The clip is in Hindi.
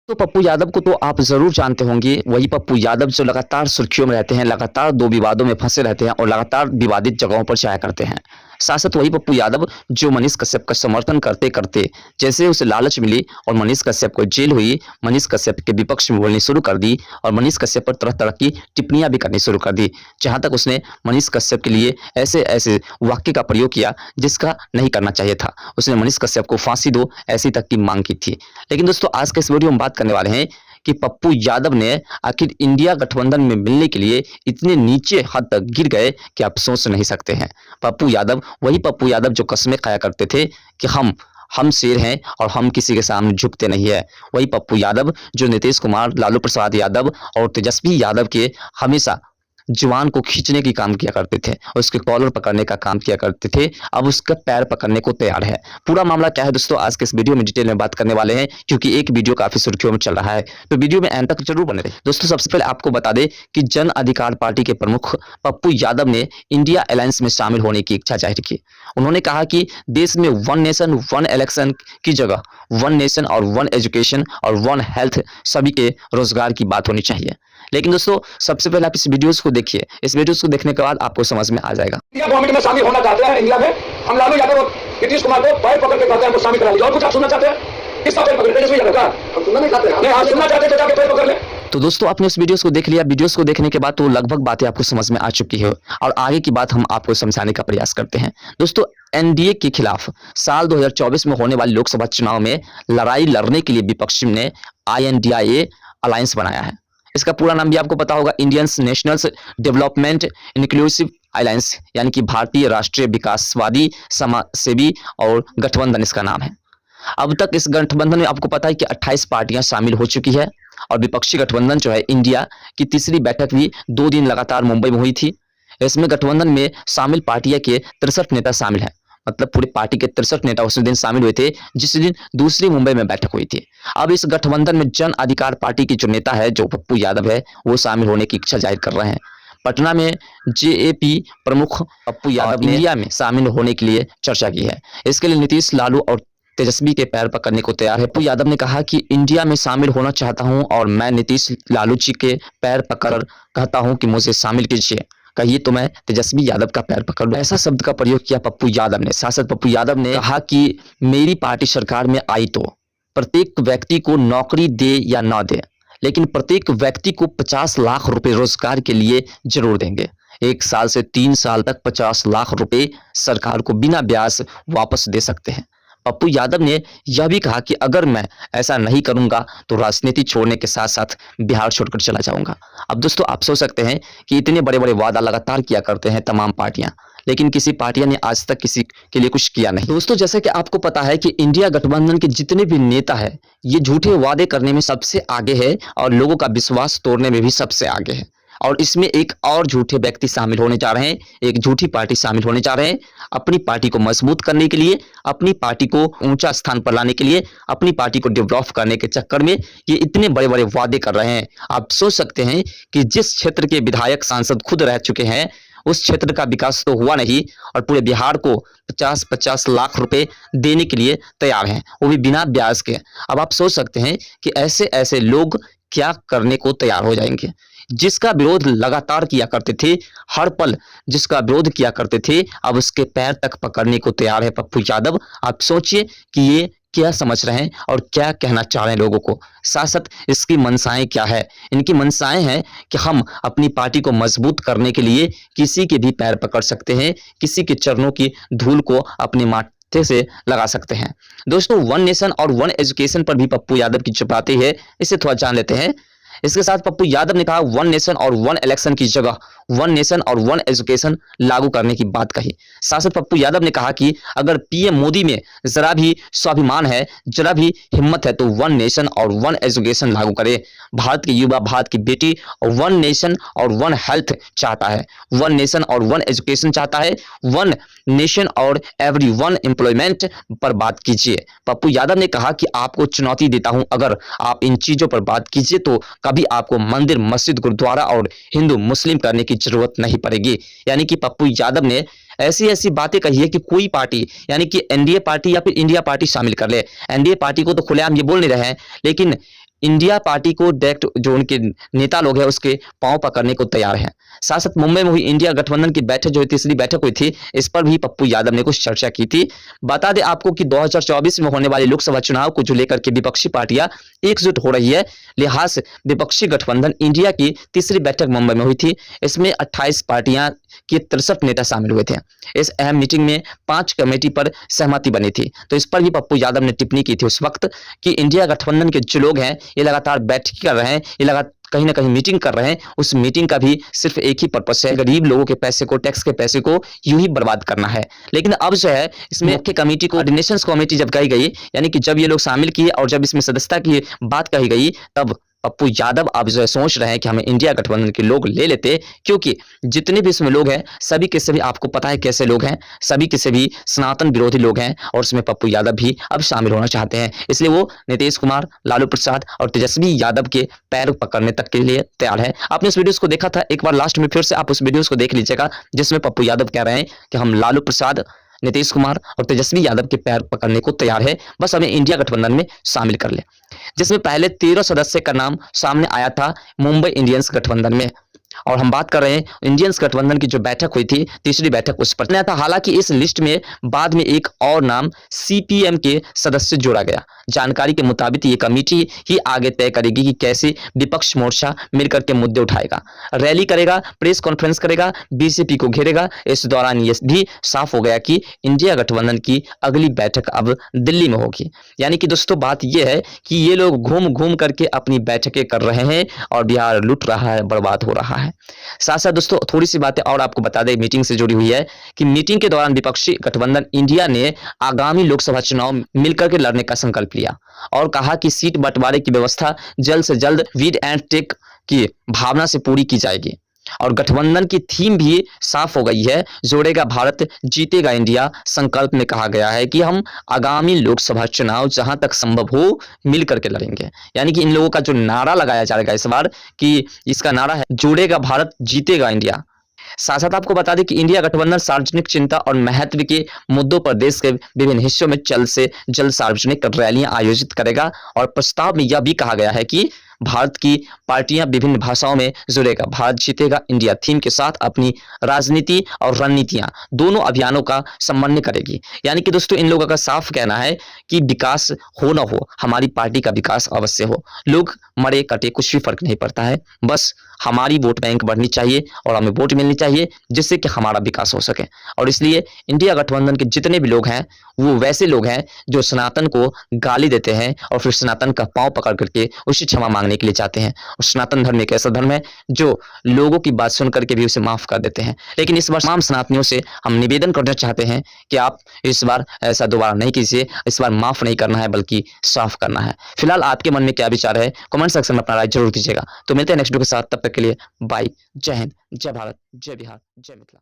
तो पप्पू यादव को तो आप जरूर जानते होंगे। वही पप्पू यादव जो लगातार सुर्खियों में रहते हैं, लगातार दो विवादों में फंसे रहते हैं और लगातार विवादित जगहों पर जाया करते हैं। साथ साथ वही पप्पू यादव जो मनीष कश्यप का समर्थन करते करते जैसे उसे लालच मिली और मनीष कश्यप को जेल हुई, मनीष कश्यप के विपक्ष में बोलनी शुरू कर दी और मनीष कश्यप पर तरह तरह की टिप्पणियां भी करनी शुरू कर दी। जहां तक उसने मनीष कश्यप के लिए ऐसे ऐसे वाक्य का प्रयोग किया जिसका नहीं करना चाहिए था। उसने मनीष कश्यप को फांसी दो ऐसी तक की मांग की थी। लेकिन दोस्तों आज के इस वीडियो में बात करने वाले हैं कि पप्पू यादव ने आखिर इंडिया गठबंधन में मिलने के लिए इतने नीचे हद तक गिर गए कि आप सोच नहीं सकते हैं। पप्पू यादव वही पप्पू यादव जो कस्में खाया करते थे कि हम शेर हैं और हम किसी के सामने झुकते नहीं है। वही पप्पू यादव जो नीतीश कुमार, लालू प्रसाद यादव और तेजस्वी यादव के हमेशा जुबान को खींचने की काम किया करते थे, उसके कॉलर पकड़ने का काम किया करते थे, अब उसका पैर पकड़ने को तैयार है। पूरा मामला क्या है दोस्तों आज के इस वीडियो में डिटेल में बात करने वाले हैं, क्योंकि एक वीडियो काफी सुर्खियों में चल रहा है, तो वीडियो में एंड तक जरूर बने रहे। दोस्तों सबसे पहले आपको बता दें कि जन अधिकार पार्टी के प्रमुख पप्पू यादव ने इंडिया अलायंस में शामिल होने की इच्छा जाहिर की। उन्होंने कहा कि देश में वन नेशन वन इलेक्शन की जगह वन नेशन और वन एजुकेशन और वन हेल्थ सभी के रोजगार की बात होनी चाहिए। लेकिन दोस्तों सबसे पहले आप इस वीडियोस को देखिए, इस वीडियोस को देखने के बाद आपको समझ में आ जाएगा। इंडिया गवर्नमेंट में शामिल होना चाहते हैं, इंडिया में हम लालू यादव और नीतीश कुमार को पैर पकड़ के कहते हैं शामिल करा लीजिए। और कुछ आप सुनना चाहते हैं? किसका पैर पकड़? तेजस्वी यादव का? हम सुनना नहीं चाहते हैं। नहीं, आप सुनना चाहते हैं तो जाके पैर पकड़ ले। तो दोस्तों आपने इस वीडियोस को देख लिया। वीडियोस को देखने के बाद तो लगभग बातें आपको समझ में आ चुकी है और आगे की बात हम आपको समझाने का प्रयास करते हैं। दोस्तों एनडीए के खिलाफ साल 2024 में होने वाले लोकसभा चुनाव में लड़ाई लड़ने के लिए विपक्ष ने INDIA अलायंस बनाया है। इसका पूरा नाम भी आपको पता होगा, Indians nationals development inclusive alliance, यानी कि भारतीय राष्ट्रीय विकासवादी समाजसेवी और गठबंधन इसका नाम है। अब तक इस गठबंधन में आपको पता है कि 28 पार्टियां शामिल हो चुकी है और विपक्षी गठबंधन जो है इंडिया की तीसरी बैठक भी 2 दिन लगातार मुंबई में हुई थी। इसमें गठबंधन में शामिल पार्टियां के 63 नेता शामिल हैं, मतलब पूरी पार्टी के 63 नेता उस दिन शामिल हुए थे जिस दिन दूसरी मुंबई में बैठक हुई थी। अब इस गठबंधन में जन अधिकार पार्टी की जो नेता है जो पप्पू यादव है वो शामिल होने की इच्छा जाहिर कर रहे हैं। पटना में JAP प्रमुख पप्पू यादव ने इंडिया में शामिल होने के लिए चर्चा की है। इसके लिए नीतीश, लालू और तेजस्वी के पैर पकड़ने को तैयार है। पप्पू यादव ने कहा कि इंडिया में शामिल होना चाहता हूं और मैं नीतीश, लालू जी के पैर पकड़ कहता हूं कि मुझे शामिल कीजिए, कहिए तो मैं तेजस्वी यादव का पैर पकड़ लूं। ऐसा शब्द का प्रयोग किया पप्पू यादव ने। साथ साथ पप्पू यादव ने कहा कि मेरी पार्टी सरकार में आई तो प्रत्येक व्यक्ति को नौकरी दे या ना दे, लेकिन प्रत्येक व्यक्ति को 50 लाख रुपए रोजगार के लिए जरूर देंगे। 1 साल से 3 साल तक 50 लाख रुपए सरकार को बिना ब्याज वापस दे सकते हैं। पप्पू यादव ने यह भी कहा कि अगर मैं ऐसा नहीं करूंगा तो राजनीति छोड़ने के साथ साथ बिहार छोड़कर चला जाऊंगा। अब दोस्तों आप सोच सकते हैं कि इतने बड़े बड़े वादा लगातार किया करते हैं तमाम पार्टियां, लेकिन किसी पार्टियां ने आज तक किसी के लिए कुछ किया नहीं। दोस्तों जैसे कि आपको पता है कि इंडिया गठबंधन के जितने भी नेता है ये झूठे वादे करने में सबसे आगे है और लोगों का विश्वास तोड़ने में भी सबसे आगे है। और इसमें एक और झूठे व्यक्ति शामिल होने जा रहे हैं, एक झूठी पार्टी शामिल होने जा रहे हैं अपनी पार्टी को मजबूत करने के लिए, अपनी पार्टी को ऊंचा स्थान पर लाने के लिए, अपनी पार्टी को डेवलप करने के चक्कर में ये इतने बड़े बड़े वादे कर रहे हैं। आप सोच सकते हैं कि जिस क्षेत्र के विधायक सांसद खुद रह चुके हैं उस क्षेत्र का विकास तो हुआ नहीं और पूरे बिहार को 50-50 लाख रुपए देने के लिए तैयार हैं, वो भी बिना ब्याज के। अब आप सोच सकते हैं कि ऐसे ऐसे लोग क्या करने को तैयार हो जाएंगे। जिसका विरोध लगातार किया करते थे, हर पल जिसका विरोध किया करते थे, अब उसके पैर तक पकड़ने को तैयार है पप्पू यादव। आप सोचिए कि ये क्या समझ रहे हैं और क्या कहना चाह रहे हैं लोगों को। साथ साथ इसकी मंशाएं क्या है? इनकी मंशाएं हैं कि हम अपनी पार्टी को मजबूत करने के लिए किसी के भी पैर पकड़ सकते हैं, किसी के चरणों की धूल को अपने माथे से लगा सकते हैं। दोस्तों वन नेशन और वन एजुकेशन पर भी पप्पू यादव की जो बातें है इसे थोड़ा जान लेते हैं। इसके साथ पप्पू यादव ने कहा वन नेशन और वन इलेक्शन की जगह वन नेशन और वन एजुकेशन लागू करने की बात कही। साथ साथ पप्पू यादव ने कहा कि अगर PM मोदी में जरा भी स्वाभिमान है, जरा भी हिम्मत है तो वन नेशन और वन एजुकेशन लागू करे। भारत के युवा, भारत की बेटी वन नेशन और वन हेल्थ चाहता है, वन नेशन और वन एजुकेशन चाहता है, वन नेशन और एवरी वन एम्प्लॉयमेंट पर बात कीजिए। पप्पू यादव ने कहा कि आपको चुनौती देता हूं, अगर आप इन चीजों पर बात कीजिए तो कभी आपको मंदिर, मस्जिद, गुरुद्वारा और हिंदू मुस्लिम करने की जरूरत नहीं पड़ेगी। यानी कि पप्पू यादव ने ऐसी ऐसी बातें कही है कि कोई पार्टी यानी कि NDA पार्टी या फिर इंडिया पार्टी शामिल कर ले। NDA पार्टी को तो खुलेआम ये बोल नहीं रहे हैं, लेकिन इंडिया पार्टी को डायरेक्ट जो उनके नेता लोग हैं उसके पांव पकड़ने को तैयार हैं। साथ साथ मुंबई में हुई इंडिया गठबंधन की बैठक जो तीसरी बैठक हुई थी, इस पर भी पप्पू यादव ने कुछ चर्चा की थी। बता दें आपको कि 2024 में होने वाले लोकसभा चुनाव को जो लेकर के विपक्षी पार्टियां एकजुट हो रही है, लिहाज विपक्षी गठबंधन इंडिया की तीसरी बैठक मुंबई में हुई थी। इसमें 28 पार्टियां के 63 नेता शामिल हुए थे। इस अहम मीटिंग में 5 कमेटी पर सहमति बनी थी। तो इस पर भी पप्पू यादव ने टिप्पणी की थी उस वक्त कि इंडिया गठबंधन के जो लोग हैं ये लगातार बैठक कर रहे हैं, ये लगातार कहीं ना कहीं मीटिंग कर रहे हैं। उस मीटिंग का भी सिर्फ एक ही पर्पस है, गरीब लोगों के पैसे को, टैक्स के पैसे को यूं ही बर्बाद करना है। लेकिन अब जो है इसमें मुख्य कमेटी को कोऑर्डिनेशन कमेटी जब कही गई, यानी कि जब ये लोग शामिल किए और जब इसमें सदस्यता की बात कही गई, तब पप्पू यादव अब जो है सोच रहे हैं कि हमें इंडिया गठबंधन के लोग ले लेते, क्योंकि जितने भी इसमें लोग हैं सभी के सभी आपको पता है कैसे लोग हैं, सभी के सभी सनातन विरोधी लोग हैं और उसमें पप्पू यादव भी अब शामिल होना चाहते हैं। इसलिए वो नीतीश कुमार, लालू प्रसाद और तेजस्वी यादव के पैर पकड़ने तक के लिए तैयार है। आपने उस वीडियो को देखा था, एक बार लास्ट में फिर से आप उस वीडियो को देख लीजिएगा, जिसमें पप्पू यादव कह रहे हैं कि हम लालू प्रसाद, नीतीश कुमार और तेजस्वी यादव के पैर पकड़ने को तैयार है, बस हमें इंडिया गठबंधन में शामिल कर ले। जिसमें पहले 13 सदस्य का नाम सामने आया था मुंबई इंडियंस गठबंधन में, और हम बात कर रहे हैं इंडियंस गठबंधन की जो बैठक हुई थी, तीसरी बैठक, उस पर था। हालांकि इस लिस्ट में बाद में एक और नाम सीपीएम के सदस्य जोड़ा गया। जानकारी के मुताबिक ये कमेटी ही आगे तय करेगी कि कैसे विपक्ष मोर्चा मिलकर के मुद्दे उठाएगा, रैली करेगा, प्रेस कॉन्फ्रेंस करेगा, बीजेपी को घेरेगा। इस दौरान ये भी साफ हो गया कि इंडिया गठबंधन की अगली बैठक अब दिल्ली में होगी। यानी कि दोस्तों बात यह है कि ये लोग घूम घूम करके अपनी बैठकें कर रहे हैं और बिहार लूट रहा है, बर्बाद हो रहा है। साथ साथ दोस्तों थोड़ी सी बातें और आपको बता दें मीटिंग से जुड़ी हुई है कि मीटिंग के दौरान विपक्षी गठबंधन इंडिया ने आगामी लोकसभा चुनाव मिलकर के लड़ने का संकल्प लिया और कहा कि सीट बंटवारे की व्यवस्था जल्द से जल्द वीड एंड टेक की भावना से पूरी की जाएगी। और गठबंधन की थीम भी साफ हो गई है, जोड़ेगा भारत जीतेगा इंडिया। संकल्प में कहा गया है कि हम आगामी लोकसभा चुनाव जहां तक संभव हो मिल करके लड़ेंगे। यानी कि इन लोगों का जो नारा लगाया जाएगा इस बार, कि इसका नारा है जोड़ेगा भारत जीतेगा इंडिया। साथ साथ आपको बता दें कि इंडिया गठबंधन सार्वजनिक चिंता और महत्व के मुद्दों पर देश के विभिन्न हिस्सों में जल्द से जल्द सार्वजनिक रैलियां आयोजित करेगा। और प्रस्ताव में यह भी कहा गया है कि भारत की पार्टियां विभिन्न भाषाओं में जुड़ेगा भारत जीतेगा इंडिया थीम के साथ अपनी राजनीति और रणनीतियां दोनों अभियानों का समन्वय करेगी। यानी कि दोस्तों इन लोगों का साफ कहना है कि विकास हो ना हो, हमारी पार्टी का विकास अवश्य हो। लोग मरे कटे कुछ भी फर्क नहीं पड़ता है, बस हमारी वोट बैंक बढ़नी चाहिए और हमें वोट मिलनी चाहिए जिससे कि हमारा विकास हो सके। और इसलिए इंडिया गठबंधन के जितने भी लोग हैं वो वैसे लोग हैं जो सनातन को गाली देते हैं और फिर सनातन का पांव पकड़ करके उससे क्षमा मांगने के लिए चाहते हैं। और सनातन धर्म एक ऐसा धर्म है जो लोगों की बात सुन करके भी उसे माफ कर देते हैं। लेकिन इस बार तमाम सनातनियों से हम निवेदन करना चाहते हैं कि आप इस बार ऐसा दोबारा नहीं कीजिए, इस बार माफ नहीं करना है बल्कि साफ करना है। फिलहाल आपके मन में क्या विचार है कमेंट सेक्शन में अपना राय जरूर दीजिएगा। तो मिलते हैं नेक्स्ट वीडियो के साथ, तब तक के लिए बाय। जय हिंद, जय भारत, जय बिहार, जय मिथिला।